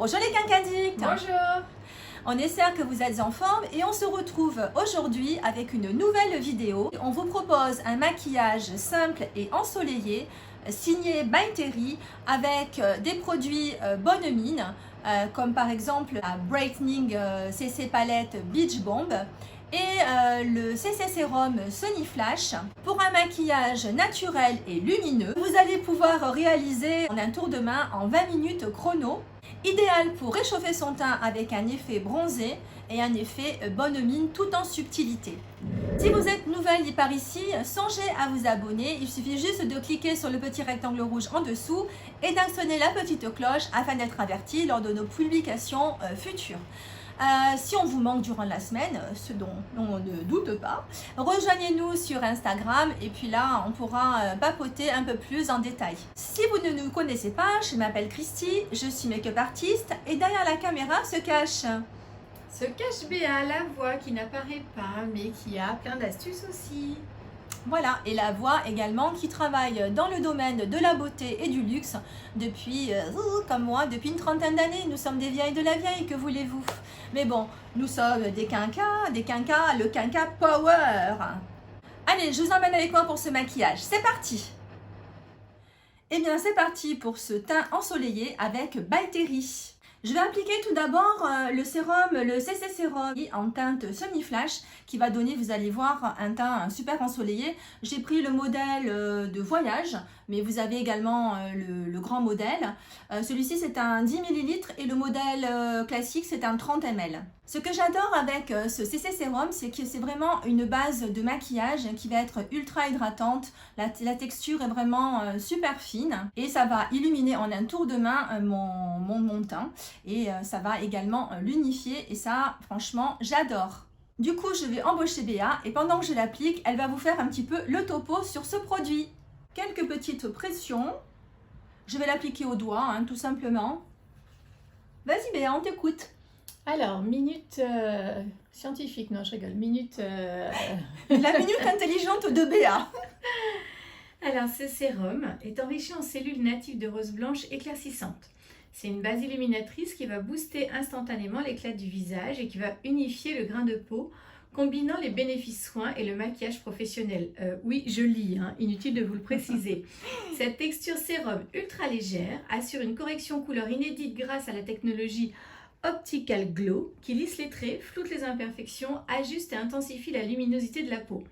Bonjour les quinquadictes. Bonjour. On espère que vous êtes en forme et on se retrouve aujourd'hui avec une nouvelle vidéo. On vous propose un maquillage simple et ensoleillé signé By Terry avec des produits bonne mine comme par exemple la Brightening CC Palette Beach Bomb et le CC Sérum Sunny Flash pour un maquillage naturel et lumineux. Vous allez pouvoir réaliser en un tour de main en 20 minutes chrono. Idéal pour réchauffer son teint avec un effet bronzé et un effet bonne mine tout en subtilité. Si vous êtes nouvelle par ici, songez à vous abonner. Il suffit juste de cliquer sur le petit rectangle rouge en dessous et d'actionner la petite cloche afin d'être averti lors de nos publications futures. Si on vous manque durant la semaine, ce dont on ne doute pas, rejoignez-nous sur Instagram et puis là on pourra papoter un peu plus en détail. Si vous ne nous connaissez pas, je m'appelle Christy, je suis make-up artiste et derrière la caméra se cache Béa, la voix qui n'apparaît pas mais qui a plein d'astuces aussi. Voilà, et la voix également qui travaille dans le domaine de la beauté et du luxe depuis, comme moi, depuis une trentaine d'années. Nous sommes des vieilles de la vieille, que voulez-vous? Mais bon, nous sommes des quinquas, le quinca power. Allez, je vous emmène avec moi pour ce maquillage. C'est parti! Eh bien, c'est parti pour ce teint ensoleillé avec By Terry. Je vais appliquer tout d'abord le sérum, le CC Sérum en teinte Sunny Flash qui va donner, vous allez voir, un teint super ensoleillé. J'ai pris le modèle de voyage, mais vous avez également le grand modèle. Celui-ci c'est un 10 ml et le modèle classique c'est un 30 ml. Ce que j'adore avec ce CC Sérum, c'est que c'est vraiment une base de maquillage qui va être ultra hydratante. La texture est vraiment super fine et ça va illuminer en un tour de main mon teint. Et ça va également l'unifier et ça, franchement, j'adore. Du coup, je vais embaucher Béa et pendant que je l'applique, elle va vous faire un petit peu le topo sur ce produit. Quelques petites pressions. Je vais l'appliquer au doigt, hein, tout simplement. Vas-y Béa, on t'écoute. Alors, minute scientifique, non je rigole, minute... La minute intelligente de Béa. Alors, ce sérum est enrichi en cellules natives de rose blanche éclaircissantes. C'est une base illuminatrice qui va booster instantanément l'éclat du visage et qui va unifier le grain de peau, combinant les bénéfices soins et le maquillage professionnel. Oui, je lis, hein, inutile de vous le préciser. Cette texture sérum ultra légère assure une correction couleur inédite grâce à la technologie Optical Glow qui lisse les traits, floute les imperfections, ajuste et intensifie la luminosité de la peau.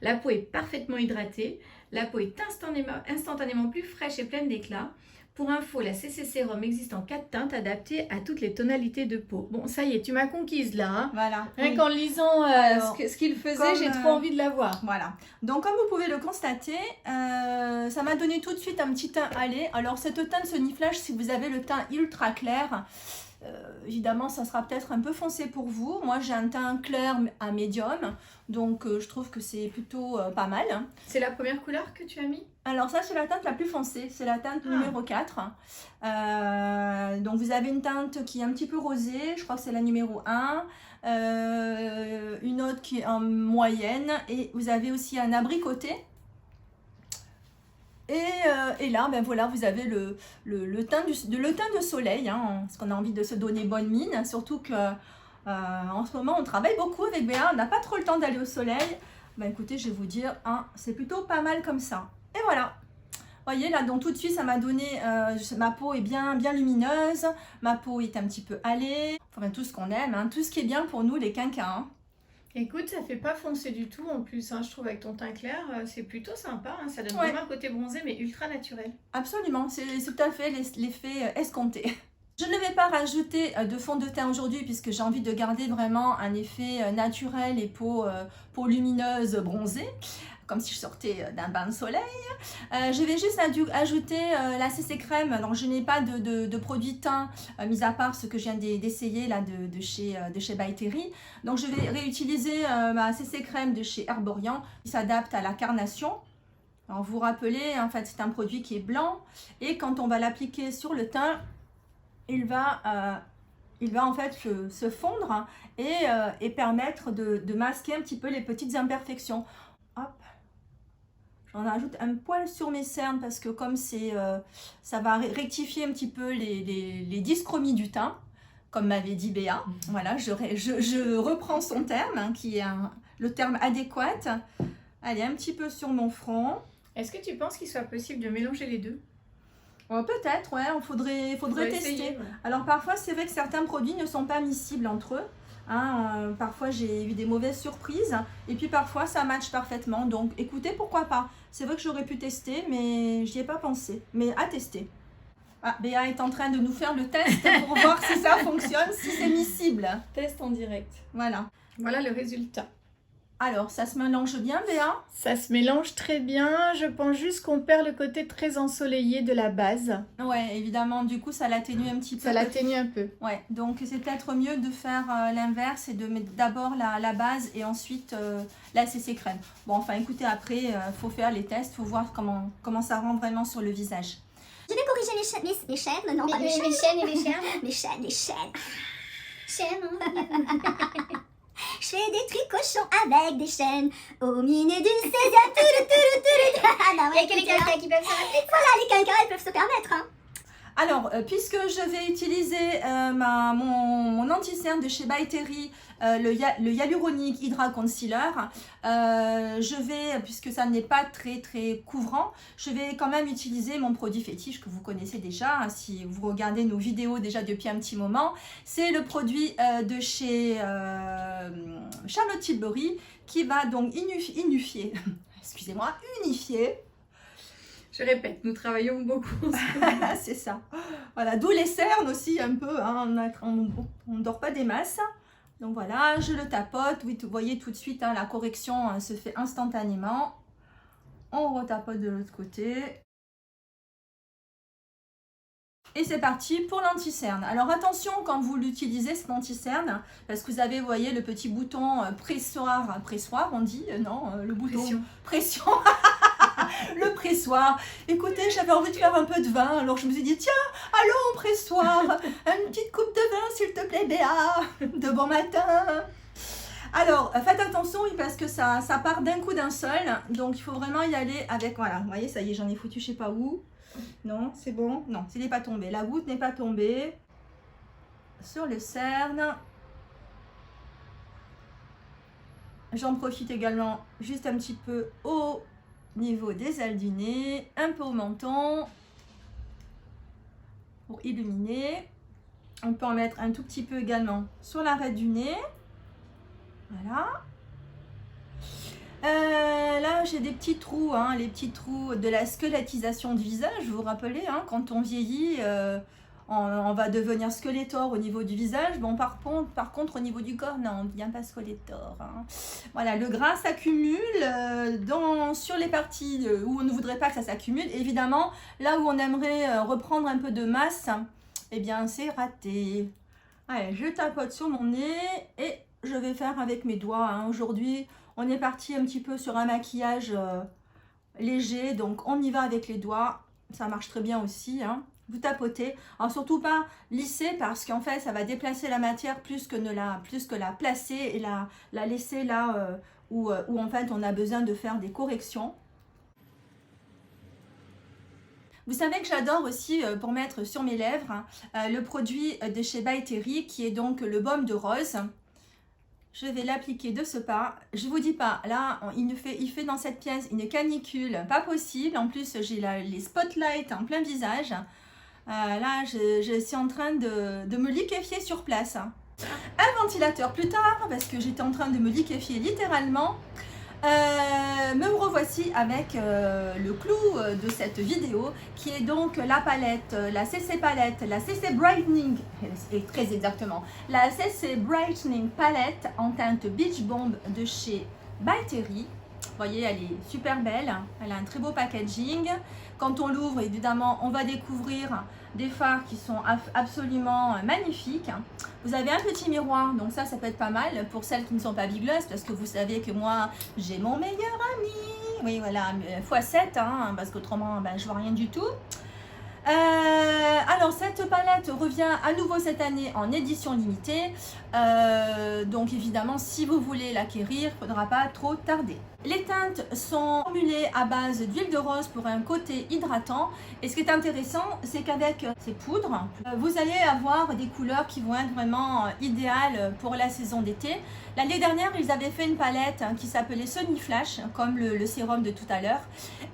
La peau est parfaitement hydratée, la peau est instantanément plus fraîche et pleine d'éclat. Pour info, la CC Sérum existe en 4 teintes adaptées à toutes les tonalités de peau. Bon, ça y est, tu m'as conquise là. Hein. Voilà. Rien qu'en lisant ce qu'il faisait, j'ai trop envie de la voir. Voilà. Donc, comme vous pouvez le constater, ça m'a donné tout de suite un petit teint hâlé. Alors, cette teinte Sunny Flash, si vous avez le teint ultra clair, évidemment, ça sera peut-être un peu foncé pour vous. Moi, j'ai un teint clair à médium, donc je trouve que c'est plutôt pas mal. C'est la première couleur que tu as mis? Alors ça, c'est la teinte la plus foncée, c'est la teinte numéro 4. Donc vous avez une teinte qui est un petit peu rosée, je crois que c'est la numéro 1. Une autre qui est en moyenne et vous avez aussi un abricoté. Et là, ben voilà, vous avez le teint de soleil, hein, parce qu'on a envie de se donner bonne mine, surtout que en ce moment, on travaille beaucoup avec Béa, on n'a pas trop le temps d'aller au soleil. Ben écoutez, je vais vous dire, hein, c'est plutôt pas mal comme ça. Et voilà, voyez là, donc tout de suite, ça m'a donné, ma peau est bien lumineuse, ma peau est un petit peu hâlée, enfin tout ce qu'on aime, hein, tout ce qui est bien pour nous les quinquas. Hein. Écoute, ça fait pas foncé du tout en plus, hein, je trouve avec ton teint clair, c'est plutôt sympa, hein, ça donne vraiment un côté bronzé mais ultra naturel. Absolument, c'est tout à fait l'effet escompté. Je ne vais pas rajouter de fond de teint aujourd'hui puisque j'ai envie de garder vraiment un effet naturel et peau lumineuse bronzée, comme si je sortais d'un bain de soleil. Je vais juste ajouter la CC crème, donc je n'ai pas de produit teint, mis à part ce que je viens d'essayer là de chez By Terry. Donc je vais réutiliser ma CC crème de chez Herborian qui s'adapte à la carnation. Alors vous vous rappelez, en fait c'est un produit qui est blanc et quand on va l'appliquer sur le teint, il va en fait se fondre et permettre de masquer un petit peu les petites imperfections. Hop. J'en rajoute un poil sur mes cernes parce que comme c'est, ça va rectifier un petit peu les dyschromies du teint, comme m'avait dit Béa. Voilà, je reprends son terme, hein, qui est le terme adéquat. Allez, un petit peu sur mon front. Est-ce que tu penses qu'il soit possible de mélanger les deux? Peut-être, ouais, il faudrait tester. Essayer, ouais. Alors parfois, c'est vrai que certains produits ne sont pas miscibles entre eux. Hein, parfois, j'ai eu des mauvaises surprises. Et puis parfois, ça matche parfaitement. Donc écoutez, pourquoi pas. C'est vrai que j'aurais pu tester, mais j'y ai pas pensé. Mais à tester. Ah, Béa est en train de nous faire le test pour voir si ça fonctionne, si c'est miscible. Test en direct. Voilà. Voilà le résultat. Alors, ça se mélange bien, Béa? Ça se mélange très bien. Je pense juste qu'on perd le côté très ensoleillé de la base. Ouais, évidemment, du coup, ça l'atténue un petit peu. Ça l'atténue un peu. Ouais, donc c'est peut-être mieux de faire l'inverse et de mettre d'abord la base et ensuite la CC crème. Bon, enfin, écoutez, après, faut faire les tests, faut voir comment ça rend vraiment sur le visage. Je vais corriger les chaînes, non pas les chaînes. Les chaînes et les chaînes. Les chaînes, les chaînes. Chaînes, hein. Je fais des tricochons avec des chaînes au milieu du 16e. Ah non, Il y a ouais, que les écoutez, hein. quinquas qui peuvent se rappeler. Voilà, les quinquas, elles peuvent se permettre. Hein. Alors, puisque je vais utiliser mon anti-cerne de chez By Terry, le Hyaluronic Hydra Concealer, je vais, puisque ça n'est pas très couvrant, je vais quand même utiliser mon produit fétiche que vous connaissez déjà, hein, si vous regardez nos vidéos déjà depuis un petit moment. C'est le produit de chez Charlotte Tilbury qui va donc unifier, excusez-moi, unifier. Je répète, nous travaillons beaucoup ensemble. C'est ça. Voilà, d'où les cernes aussi un peu, hein, on ne dort pas des masses. Donc voilà, je le tapote. Oui, vous voyez tout de suite, hein, la correction se fait instantanément. On retapote de l'autre côté. Et c'est parti pour l'anti-cerne. Alors attention quand vous l'utilisez cet anti-cerne, parce que vous avez, vous voyez, le petit bouton pressoir, on dit, non, le bouton pression. Le pressoir. Écoutez, j'avais envie de faire un peu de vin, alors je me suis dit, tiens, allons, pressoir, une petite coupe de vin, s'il te plaît, Béa, de bon matin. Alors, faites attention, oui, parce que ça part d'un coup d'un seul, donc il faut vraiment y aller avec, voilà, vous voyez, ça y est, j'en ai foutu, je sais pas où. Non, c'est bon, non, il n'est pas tombé, la goutte n'est pas tombée sur le cerne. J'en profite également juste un petit peu au niveau des ailes du nez, un peu au menton pour illuminer. On peut en mettre un tout petit peu également sur l'arête du nez. Voilà. Là, j'ai des petits trous, hein, les petits trous de la squelettisation du visage. Vous vous rappelez, hein, quand on vieillit, on va devenir squelettor au niveau du visage. Bon, par contre, au niveau du corps, non, on ne devient pas squelettor. Hein. Voilà, le gras s'accumule sur les parties où on ne voudrait pas que ça s'accumule. Évidemment, là où on aimerait reprendre un peu de masse, eh bien, c'est raté. Allez, je tapote sur mon nez et je vais faire avec mes doigts. Hein. Aujourd'hui, on est parti un petit peu sur un maquillage léger, donc on y va avec les doigts. Ça marche très bien aussi, hein. Vous tapotez, alors surtout pas lisser parce qu'en fait ça va déplacer la matière plus que la placer et la laisser là où en fait on a besoin de faire des corrections. Vous savez que j'adore aussi pour mettre sur mes lèvres le produit de chez By Terry qui est donc le baume de rose. Je vais l'appliquer de ce pas. Je vous dis pas, là, il fait dans cette pièce une canicule, pas possible. En plus, j'ai les spotlights en plein visage. Là, je suis en train de me liquéfier sur place. Un ventilateur plus tard, parce que j'étais en train de me liquéfier littéralement. Me revoici avec le clou de cette vidéo qui est donc la palette, la CC palette, la CC Brightening, et très exactement, la CC Brightening palette en teinte Beach Bomb de chez By Terry. Vous voyez, elle est super belle, elle a un très beau packaging. Quand on l'ouvre, évidemment, on va découvrir des fards qui sont absolument magnifiques. Vous avez un petit miroir, donc ça peut être pas mal pour celles qui ne sont pas bigleuses, parce que vous savez que moi, j'ai mon meilleur ami. Oui, voilà, x7, hein, parce qu'autrement, ben, je vois rien du tout. Alors cette palette revient à nouveau cette année en édition limitée, donc évidemment si vous voulez l'acquérir, il ne faudra pas trop tarder. Les teintes sont formulées à base d'huile de rose pour un côté hydratant, et ce qui est intéressant c'est qu'avec ces poudres, vous allez avoir des couleurs qui vont être vraiment idéales pour la saison d'été. L'année dernière ils avaient fait une palette qui s'appelait Sunny Flash, comme le sérum de tout à l'heure,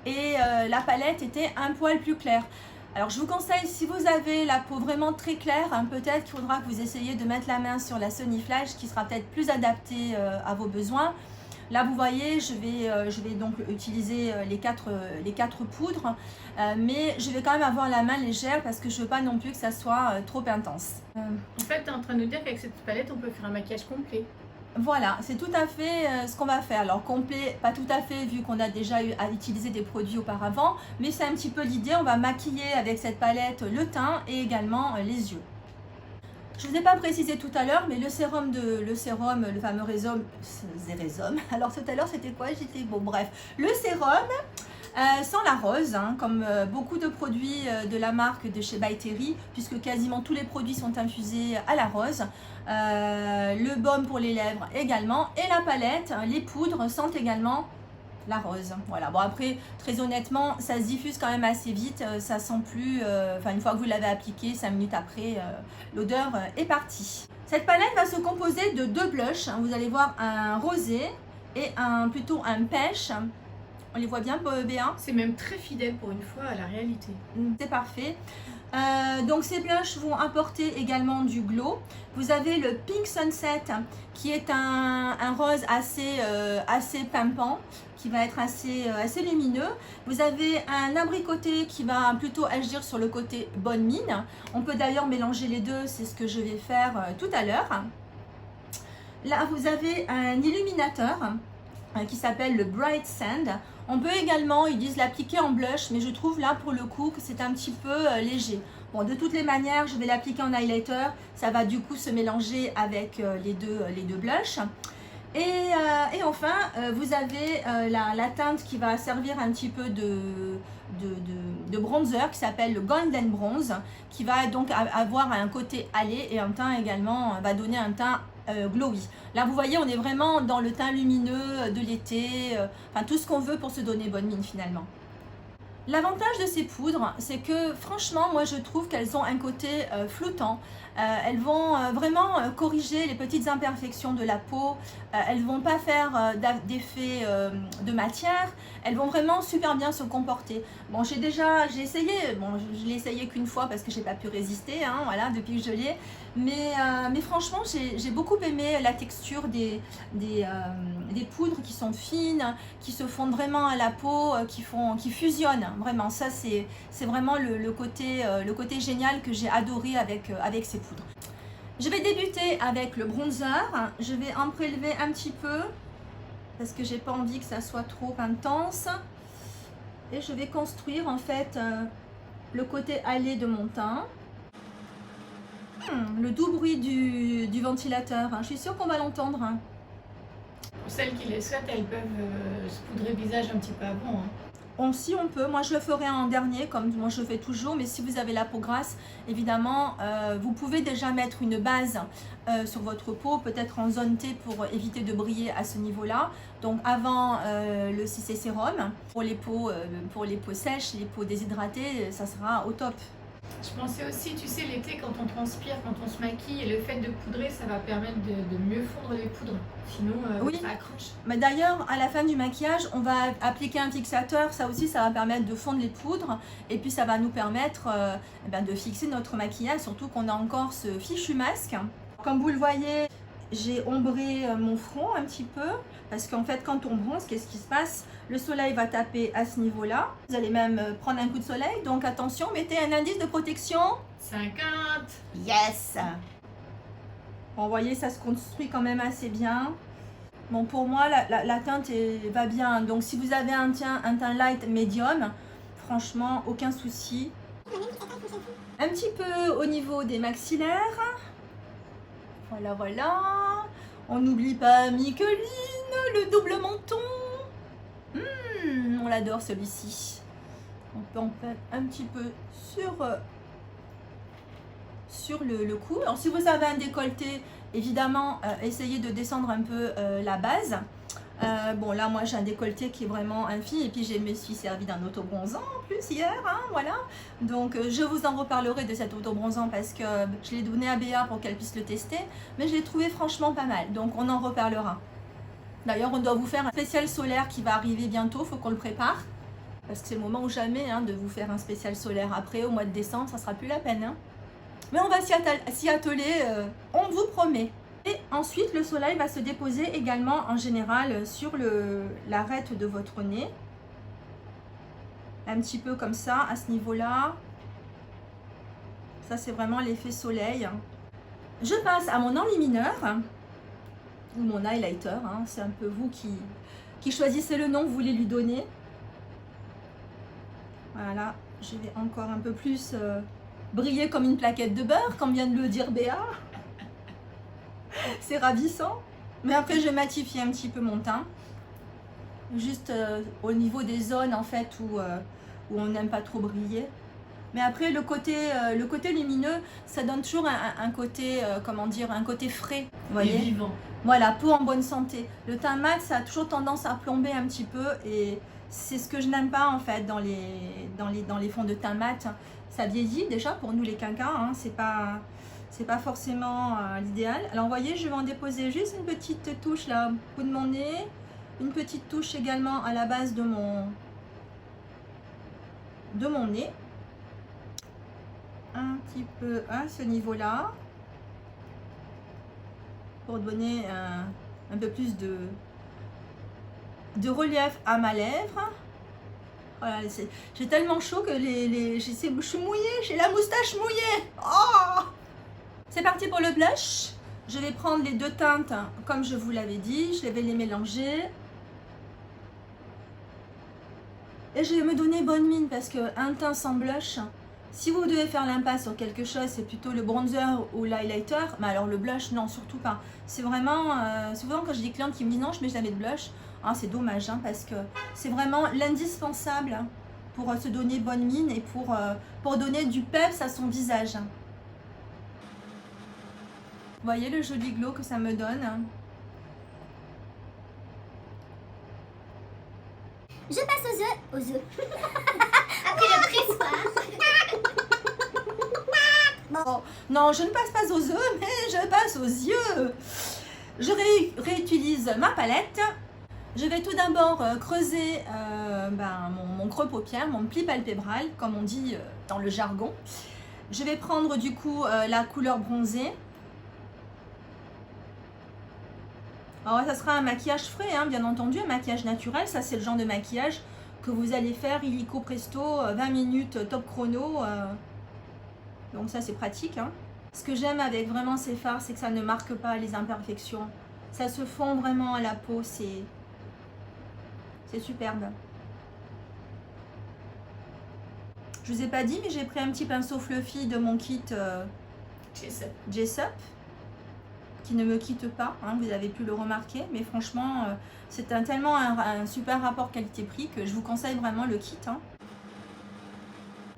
et la palette était un poil plus claire. Alors je vous conseille, si vous avez la peau vraiment très claire, peut-être qu'il faudra que vous essayiez de mettre la main sur la Sunny Flash qui sera peut-être plus adaptée à vos besoins. Là vous voyez, je vais donc utiliser les quatre poudres, mais je vais quand même avoir la main légère parce que je ne veux pas non plus que ça soit trop intense. En fait, tu es en train de nous dire qu'avec cette palette, on peut faire un maquillage complet. Voilà, c'est tout à fait ce qu'on va faire. Alors complet, pas tout à fait vu qu'on a déjà eu à utiliser des produits auparavant, mais c'est un petit peu l'idée. On va maquiller avec cette palette le teint et également les yeux. Je ne vous ai pas précisé tout à l'heure, mais le fameux Rhésome, alors tout à l'heure c'était quoi? J'étais bon, bref, le sérum sans la rose, comme beaucoup de produits de la marque de chez By Terry, puisque quasiment tous les produits sont infusés à la rose. Le baume pour les lèvres également, et la palette, les poudres sentent également la rose. Voilà, bon après, très honnêtement, ça se diffuse quand même assez vite, ça sent plus, une fois que vous l'avez appliqué, 5 minutes après, l'odeur est partie. Cette palette va se composer de 2 blushs, vous allez voir un rosé et plutôt un pêche. On les voit bien, Béa? C'est même très fidèle pour une fois à la réalité. C'est parfait. Donc ces blushs vont apporter également du glow. Vous avez le Pink Sunset qui est un rose assez pimpant, qui va être assez lumineux. Vous avez un abricoté qui va plutôt agir sur le côté bonne mine. On peut d'ailleurs mélanger les deux, c'est ce que je vais faire tout à l'heure. Là vous avez un illuminateur qui s'appelle le Bright Sand. On peut également, ils disent l'appliquer en blush, mais je trouve là pour le coup que c'est un petit peu léger. Bon, de toutes les manières, je vais l'appliquer en highlighter, ça va du coup se mélanger avec les deux blushs. Et enfin, vous avez la teinte qui va servir un petit peu de bronzer qui s'appelle le Golden Bronze, qui va donc avoir un côté hâlé et un teint également, va donner un teint glowy. Là vous voyez, on est vraiment dans le teint lumineux de l'été, tout ce qu'on veut pour se donner bonne mine finalement. L'avantage de ces poudres, c'est que franchement, moi je trouve qu'elles ont un côté floutant. Elles vont vraiment corriger les petites imperfections de la peau. Elles ne vont pas faire d'effet de matière. Elles vont vraiment super bien se comporter. Bon, j'ai essayé. Bon, je l'ai essayé qu'une fois parce que j'ai pas pu résister. Voilà, depuis que je l'ai. Mais franchement, j'ai beaucoup aimé la texture des poudres qui sont fines, qui se fondent vraiment à la peau, qui fusionnent. Vraiment, ça c'est vraiment le côté génial que j'ai adoré avec ces poudres. Je vais débuter avec le bronzer. Je vais en prélever un petit peu parce que j'ai pas envie que ça soit trop intense. Et je vais construire en fait le côté hâlé de mon teint. Le doux bruit du ventilateur. Je suis sûre qu'on va l'entendre. Pour celles qui les souhaitent, elles peuvent se poudrer le visage un petit peu avant. Si on peut, moi je le ferai en dernier comme moi je le fais toujours, mais si vous avez la peau grasse, évidemment vous pouvez déjà mettre une base sur votre peau, peut-être en zone T pour éviter de briller à ce niveau là. Donc avant le CC sérum, pour les peaux sèches, les peaux déshydratées, ça sera au top. Je pensais aussi, tu sais, l'été quand on transpire, quand on se maquille, et le fait de poudrer, ça va permettre de mieux fondre les poudres. Sinon, oui, ça accroche. Mais d'ailleurs, à la fin du maquillage, on va appliquer un fixateur. Ça aussi, ça va permettre de fondre les poudres. Et puis, ça va nous permettre de fixer notre maquillage, surtout qu'on a encore ce fichu masque. Comme vous le voyez, j'ai ombré mon front un petit peu. Parce qu'en fait, quand on bronze, qu'est-ce qui se passe? Le soleil va taper à ce niveau-là. Vous allez même prendre un coup de soleil. Donc attention, mettez un indice de protection. 50. Yes. Bon, vous voyez, ça se construit quand même assez bien. Bon, pour moi, la teinte va bien. Donc, si vous avez un teint light médium, franchement, aucun souci. Un petit peu au niveau des maxillaires. Voilà, voilà. On n'oublie pas Micheline, le double menton. On l'adore celui-ci. On peut en faire un petit peu sur le cou. Alors si vous avez un décolleté, évidemment, essayez de descendre un peu la base. Bon là moi j'ai un décolleté qui est vraiment infime et puis je me suis servi d'un autobronzant en plus hier, hein, voilà. Donc je vous en reparlerai de cet autobronzant parce que je l'ai donné à Béa pour qu'elle puisse le tester. Mais je l'ai trouvé franchement pas mal, donc on en reparlera. D'ailleurs on doit vous faire un spécial solaire qui va arriver bientôt, il faut qu'on le prépare. Parce que c'est le moment ou jamais hein, de vous faire un spécial solaire. Après au mois de décembre ça sera plus la peine. Hein. Mais on va s'y atteler, on vous promet. Et ensuite, le soleil va se déposer également en général sur l'arête de votre nez. Un petit peu comme ça, à ce niveau-là. Ça, c'est vraiment l'effet soleil. Je passe à mon enlumineur, ou mon highlighter. Hein. C'est un peu vous qui choisissez le nom que vous voulez lui donner. Voilà, je vais encore un peu plus briller comme une plaquette de beurre, comme vient de le dire Béa. C'est ravissant. Mais après, je vais matifier un petit peu mon teint. Juste au niveau des zones en fait où on n'aime pas trop briller. Mais après, le côté lumineux, ça donne toujours un côté, comment dire, un côté frais. Vous voyez ? Vivant. Voilà, peau en bonne santé. Le teint mat, ça a toujours tendance à plomber un petit peu. Et c'est ce que je n'aime pas en fait dans les fonds de teint mat. Ça vieillit déjà pour nous les quinquas. Hein, c'est pas forcément l'idéal. Alors vous voyez, je vais en déposer juste une petite touche là au bout de mon nez. Une petite touche également à la base de mon nez. Un petit peu à ce niveau-là. Pour donner un peu plus de relief à ma lèvre. Voilà, j'ai tellement chaud que je suis mouillée, j'ai la moustache mouillée. Oh! C'est parti pour le blush. Je vais prendre les deux teintes comme je vous l'avais dit. Je vais les mélanger. Et je vais me donner bonne mine parce qu'un teint sans blush, si vous devez faire l'impasse sur quelque chose, c'est plutôt le bronzer ou l'highlighter. Mais alors le blush, non, surtout pas. C'est vraiment, souvent quand j'ai des clientes qui me disent non, je mets jamais de blush. Ah, c'est dommage hein, parce que c'est vraiment l'indispensable pour se donner bonne mine et pour donner du peps à son visage. Vous voyez le joli glow que ça me donne. Je passe aux œufs. Après le pressoir. Oh, non, je ne passe pas aux œufs, mais je passe aux yeux. Je réutilise ma palette. Je vais tout d'abord creuser mon creux paupière, mon pli palpébral, comme on dit dans le jargon. Je vais prendre du coup la couleur bronzée. Alors ça sera un maquillage frais, hein, bien entendu, un maquillage naturel. Ça c'est le genre de maquillage que vous allez faire illico presto, 20 minutes top chrono. Donc ça c'est pratique. Hein. Ce que j'aime avec vraiment ces fards, c'est que ça ne marque pas les imperfections. Ça se fond vraiment à la peau, c'est superbe. Je vous ai pas dit, mais j'ai pris un petit pinceau fluffy de mon kit Jessup. Qui ne me quitte pas, hein, vous avez pu le remarquer, mais franchement c'est tellement un super rapport qualité-prix que je vous conseille vraiment le kit. Hein.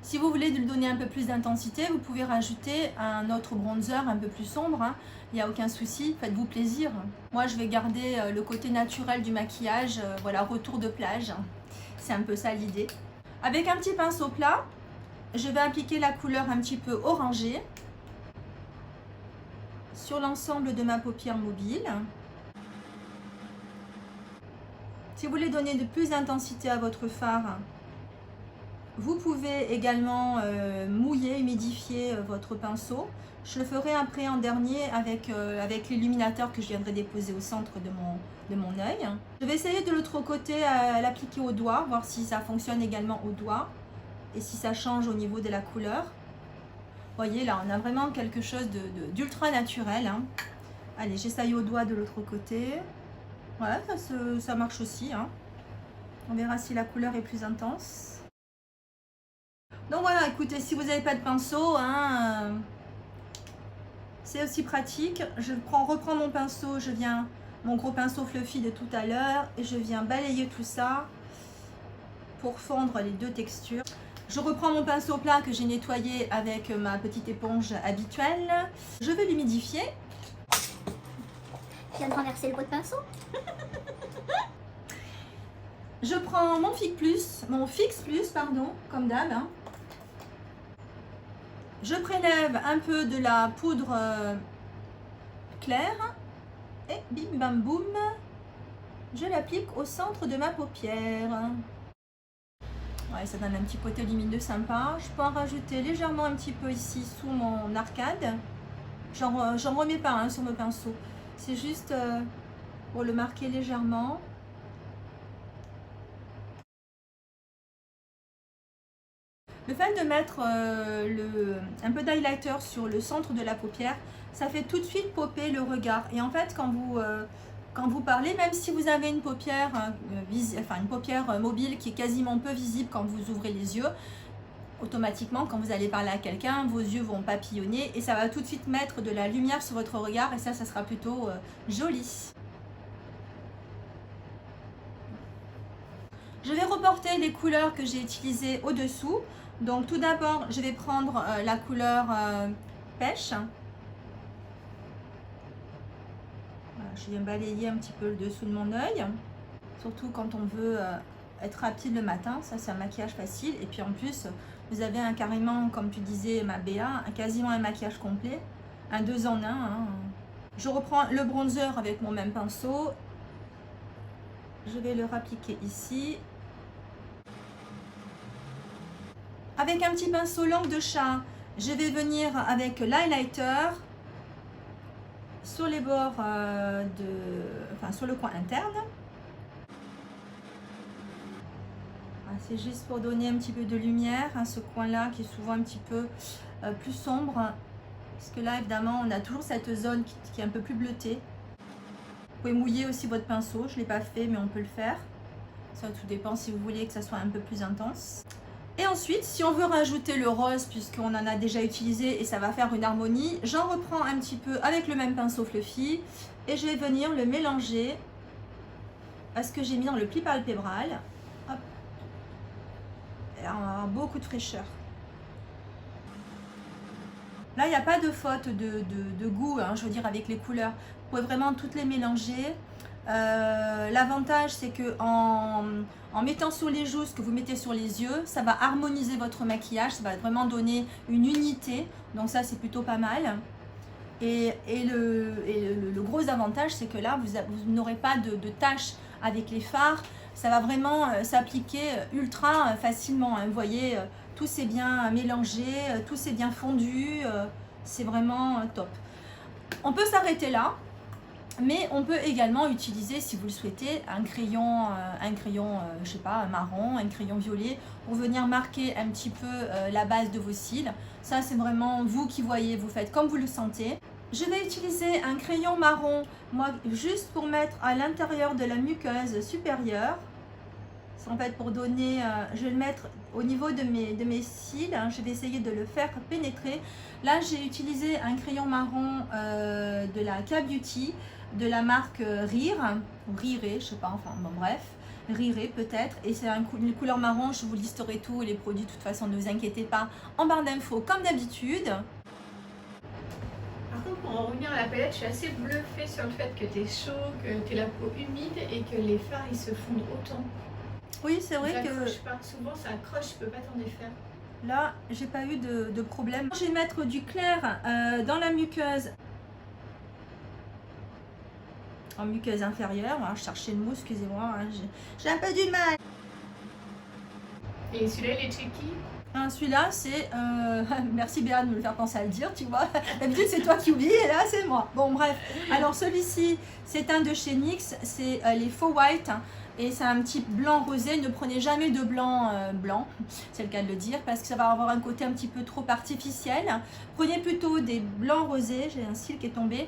Si vous voulez lui donner un peu plus d'intensité, vous pouvez rajouter un autre bronzer un peu plus sombre, hein. Il n'y a aucun souci, faites-vous plaisir. Moi je vais garder le côté naturel du maquillage, voilà, retour de plage, c'est un peu ça l'idée. Avec un petit pinceau plat, je vais appliquer la couleur un petit peu orangée sur l'ensemble de ma paupière mobile. Si vous voulez donner de plus d'intensité à votre fard, vous pouvez également mouiller, humidifier votre pinceau. Je le ferai après en dernier avec l'illuminateur que je viendrai déposer au centre de mon œil. Je vais essayer de l'autre côté à l'appliquer au doigt, voir si ça fonctionne également au doigt et si ça change au niveau de la couleur. Vous voyez là, on a vraiment quelque chose d'ultra naturel. Hein. Allez, j'essaye au doigt de l'autre côté. Voilà, ça marche aussi. Hein. On verra si la couleur est plus intense. Donc voilà, écoutez, si vous n'avez pas de pinceau, hein, c'est aussi pratique. Je reprends mon pinceau, mon gros pinceau fluffy de tout à l'heure, et je viens balayer tout ça pour fondre les deux textures. Je reprends mon pinceau plat que j'ai nettoyé avec ma petite éponge habituelle. Je vais l'humidifier. Je viens de renverser le pot de pinceau. Je prends mon Fix Plus, pardon, comme d'hab. Hein. Je prélève un peu de la poudre claire et bim bam boum, je l'applique au centre de ma paupière. Ouais, ça donne un petit côté lumineux sympa. Je peux en rajouter légèrement un petit peu ici sous mon arcade. J'en remets pas hein, sur mon pinceau. C'est juste pour le marquer légèrement. Le fait de mettre un peu d'highlighter sur le centre de la paupière, ça fait tout de suite popper le regard. Et en fait, quand vous parlez, même si vous avez une paupière, une paupière mobile qui est quasiment peu visible quand vous ouvrez les yeux, automatiquement, quand vous allez parler à quelqu'un, vos yeux vont papillonner et ça va tout de suite mettre de la lumière sur votre regard et ça sera plutôt joli. Je vais reporter les couleurs que j'ai utilisées au-dessous. Donc tout d'abord, je vais prendre la couleur pêche. Voilà, je viens balayer un petit peu le dessous de mon œil. Surtout quand on veut être rapide le matin, ça c'est un maquillage facile. Et puis en plus, vous avez carrément, comme tu disais ma Béa, quasiment un maquillage complet. Un 2 en 1. Hein. Je reprends le bronzer avec mon même pinceau. Je vais le rappliquer ici. Avec un petit pinceau langue de chat, je vais venir avec l'highlighter sur les bords sur le coin interne. C'est juste pour donner un petit peu de lumière à ce coin-là qui est souvent un petit peu plus sombre. Parce que là, évidemment, on a toujours cette zone qui est un peu plus bleutée. Vous pouvez mouiller aussi votre pinceau, je ne l'ai pas fait, mais on peut le faire. Ça tout dépend si vous voulez que ça soit un peu plus intense. Et ensuite, si on veut rajouter le rose, puisqu'on en a déjà utilisé et ça va faire une harmonie, j'en reprends un petit peu avec le même pinceau fluffy et je vais venir le mélanger à ce que j'ai mis dans le pli palpébral. Hop. Et là, on va avoir beaucoup de fraîcheur. Là, il n'y a pas de faute de goût, hein, je veux dire, avec les couleurs. Vous pouvez vraiment toutes les mélanger. L'avantage, c'est que en mettant sur les joues ce que vous mettez sur les yeux, ça va harmoniser votre maquillage, ça va vraiment donner une unité. Donc ça, c'est plutôt pas mal. Et le gros avantage, c'est que là, vous n'aurez pas de taches avec les fards. Ça va vraiment s'appliquer ultra facilement. Hein. Vous voyez, tout s'est bien mélangé, tout s'est bien fondu. C'est vraiment top. On peut s'arrêter là. Mais on peut également utiliser, si vous le souhaitez, un crayon je sais pas, marron, un crayon violet pour venir marquer un petit peu la base de vos cils. Ça, c'est vraiment vous qui voyez, vous faites comme vous le sentez. Je vais utiliser un crayon marron, moi, juste pour mettre à l'intérieur de la muqueuse supérieure. C'est en fait pour donner, je vais le mettre au niveau de mes cils, hein, je vais essayer de le faire pénétrer. Là, j'ai utilisé un crayon marron de la K-Beauty, de la marque Rire, ou Riré, je sais pas, enfin bon bref, Riré peut-être, et c'est une couleur marron, je vous listerai tout, les produits de toute façon, ne vous inquiétez pas, en barre d'infos comme d'habitude. Par contre, pour en revenir à la palette, je suis assez bluffée sur le fait que tu es chaud, que tu as la peau humide et que les fards ils se fondent autant. Oui, c'est vrai que pas. Souvent ça accroche, je peux pas t'en défaire. Là, j'ai pas eu de problème. Je vais mettre du clair dans la muqueuse. En muqueuse inférieure. Alors, je cherchais le mot, excusez-moi. Hein, j'ai un peu du mal. Et celui-là, il est tricky. Celui-là, c'est... merci Béa de me le faire penser à le dire, tu vois. D'habitude, c'est toi qui oublies et là, c'est moi. Bon, bref. Alors, celui-ci, c'est un de chez NYX. C'est les Faux White. Et c'est un petit blanc rosé. Ne prenez jamais de blanc blanc, c'est le cas de le dire, parce que ça va avoir un côté un petit peu trop artificiel. Prenez plutôt des blancs rosés, j'ai un cil qui est tombé,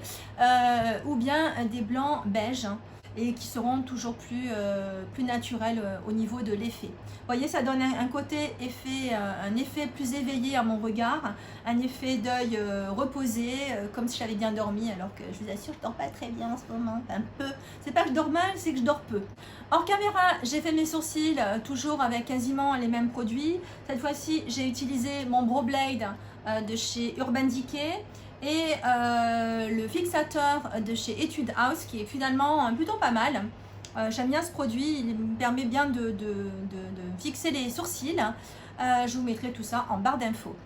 ou bien des blancs beige. et qui seront toujours plus naturels au niveau de l'effet. Vous voyez, ça donne un côté effet, un effet plus éveillé à mon regard, un effet d'œil reposé, comme si j'avais bien dormi, alors que je vous assure, je dors pas très bien en ce moment, un peu. C'est pas que je dors mal, c'est que je dors peu. Hors caméra, j'ai fait mes sourcils toujours avec quasiment les mêmes produits. Cette fois-ci, j'ai utilisé mon Brow Blade de chez Urban Decay et le fixateur de chez Etude House qui est finalement plutôt pas mal. J'aime bien ce produit, il me permet bien de fixer les sourcils. Je vous mettrai tout ça en barre d'infos.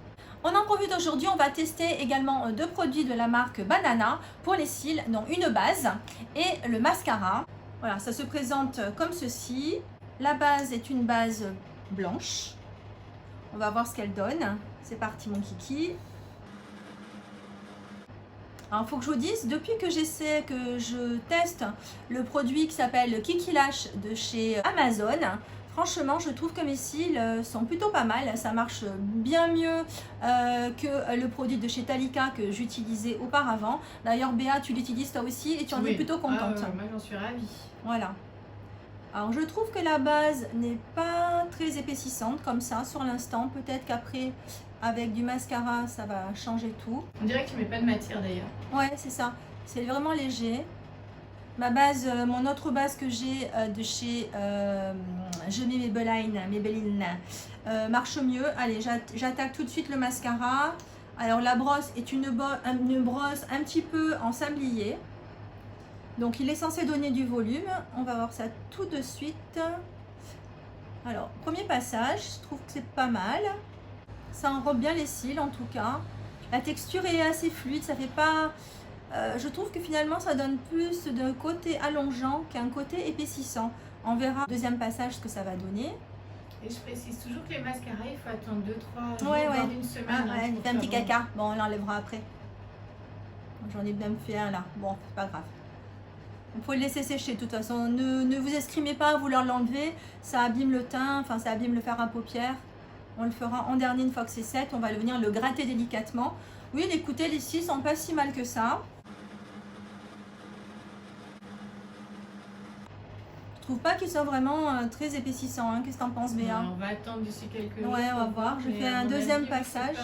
On en profite aujourd'hui, on va tester également deux produits de la marque Banana pour les cils, donc une base et le mascara. Voilà, ça se présente comme ceci. La base est une base blanche. On va voir ce qu'elle donne. C'est parti mon kiki. Alors, il faut que je vous dise, depuis que j'essaie, que je teste le produit qui s'appelle Kiki Lash de chez Amazon, franchement, je trouve que mes cils sont plutôt pas mal. Ça marche bien mieux que le produit de chez Talika que j'utilisais auparavant. D'ailleurs, Béa, tu l'utilises toi aussi et tu en es plutôt contente. Moi, j'en suis ravie. Voilà. Alors, je trouve que la base n'est pas très épaississante comme ça sur l'instant. Peut-être qu'après, avec du mascara, ça va changer tout. On dirait que tu mets pas de matière d'ailleurs. Ouais, c'est ça. C'est vraiment léger. Ma base, mon autre base que j'ai de chez Je mets Maybelline marche mieux. Allez, j'attaque tout de suite le mascara. Alors, la brosse est une brosse un petit peu en sablier. Donc, il est censé donner du volume. On va voir ça tout de suite. Alors, premier passage, je trouve que c'est pas mal. Ça enrobe bien les cils en tout cas. La texture est assez fluide, ça fait pas... je trouve que finalement ça donne plus d'un côté allongeant qu'un côté épaississant. On verra deuxième passage ce que ça va donner. Et je précise toujours que les mascaras, il faut attendre 2-3 jours, Ouais, voire une semaine. Ah, ouais, il fait un petit caca. Bon, on l'enlèvera après. J'en ai même fait un là. Bon, c'est pas grave. Il faut le laisser sécher de toute façon. Ne vous escrimez pas à vouloir l'enlever. Ça abîme le teint, enfin ça abîme le fer à paupières. On le fera en dernier une fois que c'est sec. On va venir le gratter délicatement. Oui, écoutez, les cils sont pas si mal que ça. Je trouve pas qu'ils soient vraiment très épaississants. Hein. Qu'est-ce que t'en penses, Béa? On va attendre d'ici quelques jours. Ouais, on va voir. Je fais un deuxième passage.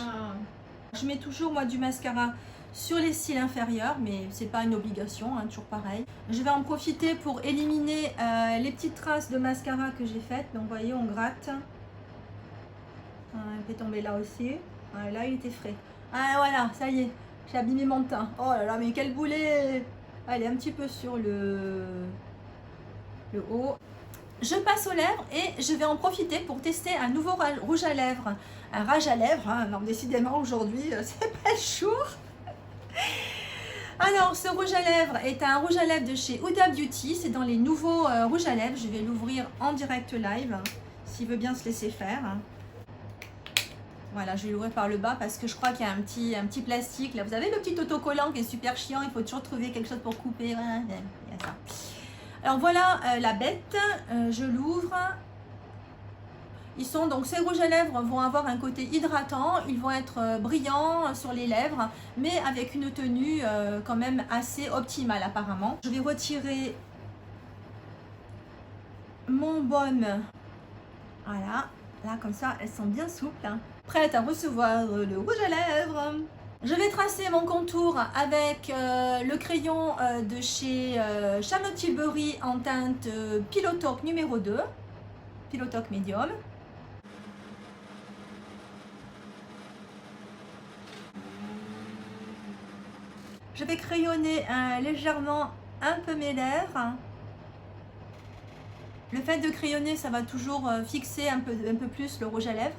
Je mets toujours moi du mascara sur les cils inférieurs, mais c'est pas une obligation, hein, toujours pareil. Je vais en profiter pour éliminer les petites traces de mascara que j'ai faites. Donc, vous voyez, on gratte. Elle fait tomber là aussi. Ah, là, il était frais. Ah, voilà, ça y est. J'ai abîmé mon teint. Oh là là, mais quel boulet! Allez, un petit peu sur le haut. Je passe aux lèvres et je vais en profiter pour tester un nouveau rouge à lèvres. Un rouge à lèvres, hein, non, décidément aujourd'hui, c'est pas le jour. Alors, ce rouge à lèvres est un rouge à lèvres de chez Huda Beauty. C'est dans les nouveaux rouges à lèvres. Je vais l'ouvrir en direct live, s'il veut bien se laisser faire. Voilà, je vais l'ouvrir par le bas parce que je crois qu'il y a un petit plastique. Là, vous avez le petit autocollant qui est super chiant. Il faut toujours trouver quelque chose pour couper. Voilà, il y a ça. Alors voilà la bête. Je l'ouvre. Ils sont donc ces rouges à lèvres vont avoir un côté hydratant. Ils vont être brillants sur les lèvres, mais avec une tenue quand même assez optimale apparemment. Je vais retirer mon baume. Voilà. Là, comme ça, elles sont bien souples. Hein. Prêtes à recevoir le rouge à lèvres. Je vais tracer mon contour avec le crayon de chez Charlotte Tilbury en teinte Pillow Talk numéro 2. Pillow Talk Medium. Je vais crayonner légèrement un peu mes lèvres. Le fait de crayonner, ça va toujours fixer un peu plus le rouge à lèvres.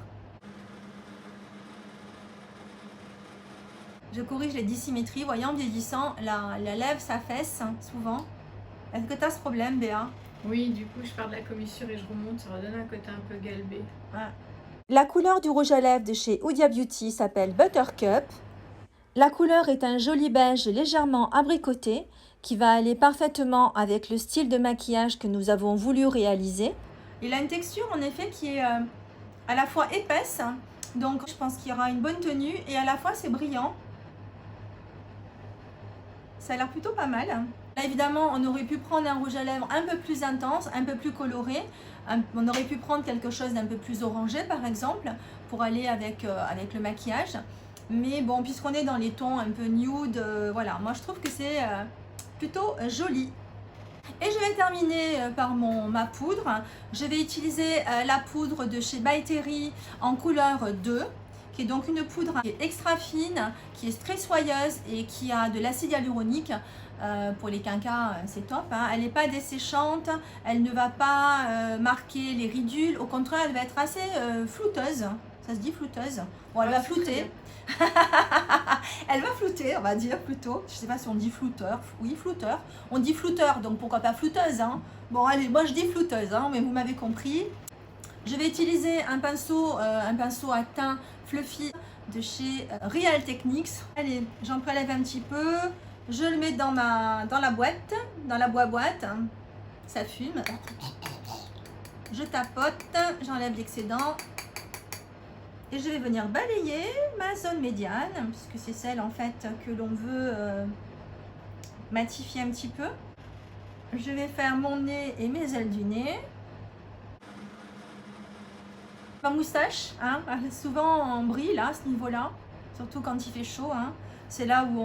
Je corrige les dissymétries. Voyez, en vieillissant, la lèvre s'affaisse souvent. Est-ce que tu as ce problème, Béa? Oui, du coup, je pars de la commissure et je remonte. Ça redonne un côté un peu galbé. Ouais. La couleur du rouge à lèvres de chez Huda Beauty s'appelle Buttercup. La couleur est un joli beige légèrement abricoté qui va aller parfaitement avec le style de maquillage que nous avons voulu réaliser. Il a une texture en effet qui est à la fois épaisse, donc je pense qu'il y aura une bonne tenue et à la fois c'est brillant. Ça a l'air plutôt pas mal. Là, évidemment, on aurait pu prendre un rouge à lèvres un peu plus intense, un peu plus coloré. On aurait pu prendre quelque chose d'un peu plus orangé, par exemple, pour aller avec le maquillage. Mais bon, puisqu'on est dans les tons un peu nude, voilà, moi je trouve que c'est plutôt joli. Et je vais terminer par ma poudre. Je vais utiliser la poudre de chez By Terry en couleur 2, qui est donc une poudre qui est extra fine, qui est très soyeuse et qui a de l'acide hyaluronique. Pour les quinquas, c'est top, hein. Elle n'est pas desséchante, elle ne va pas marquer les ridules, au contraire, elle va être assez flouteuse. Ça se dit flouteuse? Bon, elle va flouter. Elle va flouter, on va dire plutôt. Je sais pas si on dit flouteur. Oui, flouteur. On dit flouteur, donc pourquoi pas flouteuse, hein. Bon, allez, moi je dis flouteuse, hein, mais vous m'avez compris. Je vais utiliser un pinceau à teint fluffy de chez Real Techniques. Allez, j'en prélève un petit peu. Je le mets dans la boîte, dans la boîte. Ça fume. Je tapote, j'enlève l'excédent. Et je vais venir balayer ma zone médiane, puisque c'est celle en fait que l'on veut matifier un petit peu. Je vais faire mon nez et mes ailes du nez. Ma moustache, hein, souvent on brille là, à ce niveau-là, surtout quand il fait chaud, hein. C'est là où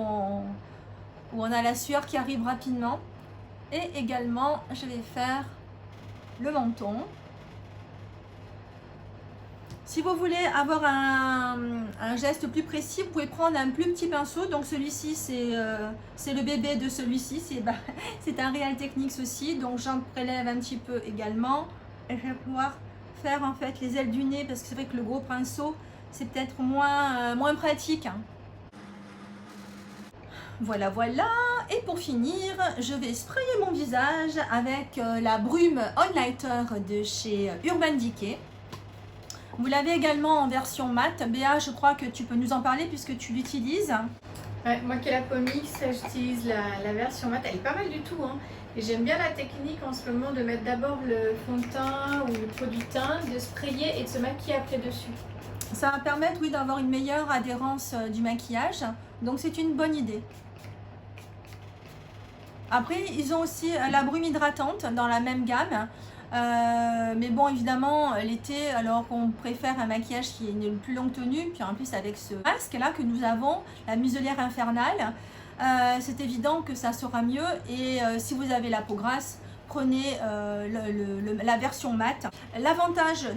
on a la sueur qui arrive rapidement. Et également, je vais faire le menton. Si vous voulez avoir un geste plus précis, vous pouvez prendre un plus petit pinceau. Donc celui-ci, c'est le bébé de celui-ci. C'est un Real Techniques aussi. Donc j'en prélève un petit peu également. Et je vais pouvoir faire en fait les ailes du nez, parce que c'est vrai que le gros pinceau, c'est peut-être moins pratique. Voilà, voilà. Et pour finir, je vais sprayer mon visage avec la brume Highlighter de chez Urban Decay. Vous l'avez également en version mat. Béa, je crois que tu peux nous en parler puisque tu l'utilises. Ouais, moi qui ai la Pomix, j'utilise la version mat. Elle est pas mal du tout, hein. Et j'aime bien la technique en ce moment de mettre d'abord le fond de teint ou le produit teint, de sprayer et de se maquiller après dessus. Ça va permettre, oui, d'avoir une meilleure adhérence du maquillage. Donc c'est une bonne idée. Après, ils ont aussi la brume hydratante dans la même gamme. Mais bon, évidemment, l'été, alors qu'on préfère un maquillage qui est une plus longue tenue, puis en plus avec ce masque là que nous avons, la muselière infernale, c'est évident que ça sera mieux. Et si vous avez la peau grasse, prenez la version mat. L'avantage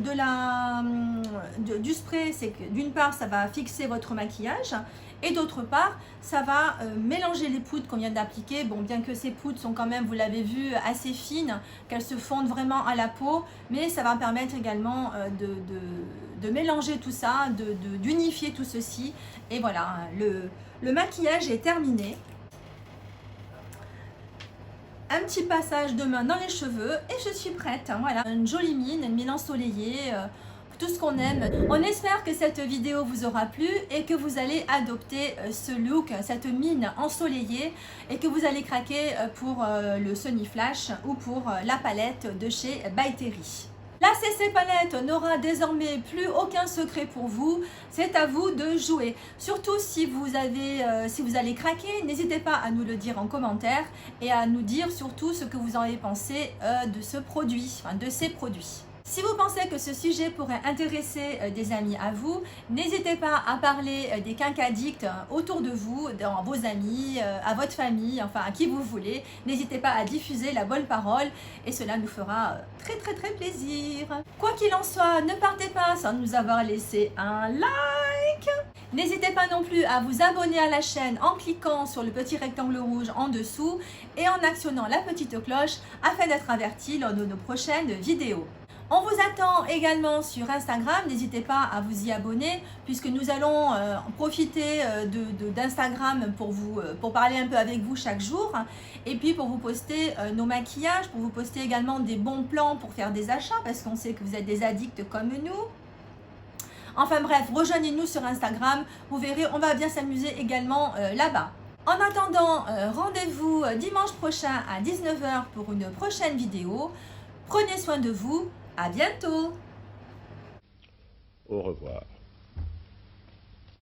du spray, c'est que d'une part, ça va fixer votre maquillage. Et d'autre part, ça va mélanger les poudres qu'on vient d'appliquer. Bon, bien que ces poudres sont quand même, vous l'avez vu, assez fines, qu'elles se fondent vraiment à la peau, mais ça va permettre également de mélanger tout ça, d'unifier tout ceci. Et voilà, le maquillage est terminé. Un petit passage de main dans les cheveux et je suis prête. Voilà, une jolie mine, une mine ensoleillée. Tout ce qu'on aime. On espère que cette vidéo vous aura plu et que vous allez adopter ce look, cette mine ensoleillée, et que vous allez craquer pour le Sunny Flash ou pour la palette de chez By Terry. La CC palette n'aura désormais plus aucun secret pour vous, c'est à vous de jouer. Surtout si vous allez craquer, n'hésitez pas à nous le dire en commentaire et à nous dire surtout ce que vous en avez pensé de ce produit, enfin de ces produits. Si vous pensez que ce sujet pourrait intéresser des amis à vous, n'hésitez pas à parler des quinquaddicts autour de vous, dans vos amis, à votre famille, enfin à qui vous voulez. N'hésitez pas à diffuser la bonne parole et cela nous fera très plaisir. Quoi qu'il en soit, ne partez pas sans nous avoir laissé un like. N'hésitez pas non plus à vous abonner à la chaîne en cliquant sur le petit rectangle rouge en dessous et en actionnant la petite cloche afin d'être averti lors de nos prochaines vidéos. On vous attend également sur Instagram, n'hésitez pas à vous y abonner puisque nous allons profiter d'Instagram pour parler un peu avec vous chaque jour et puis pour vous poster nos maquillages, pour vous poster également des bons plans pour faire des achats parce qu'on sait que vous êtes des addicts comme nous. Enfin bref, rejoignez-nous sur Instagram, vous verrez, on va bien s'amuser également là-bas. En attendant, rendez-vous dimanche prochain à 19 h pour une prochaine vidéo. Prenez soin de vous. À bientôt. Au revoir.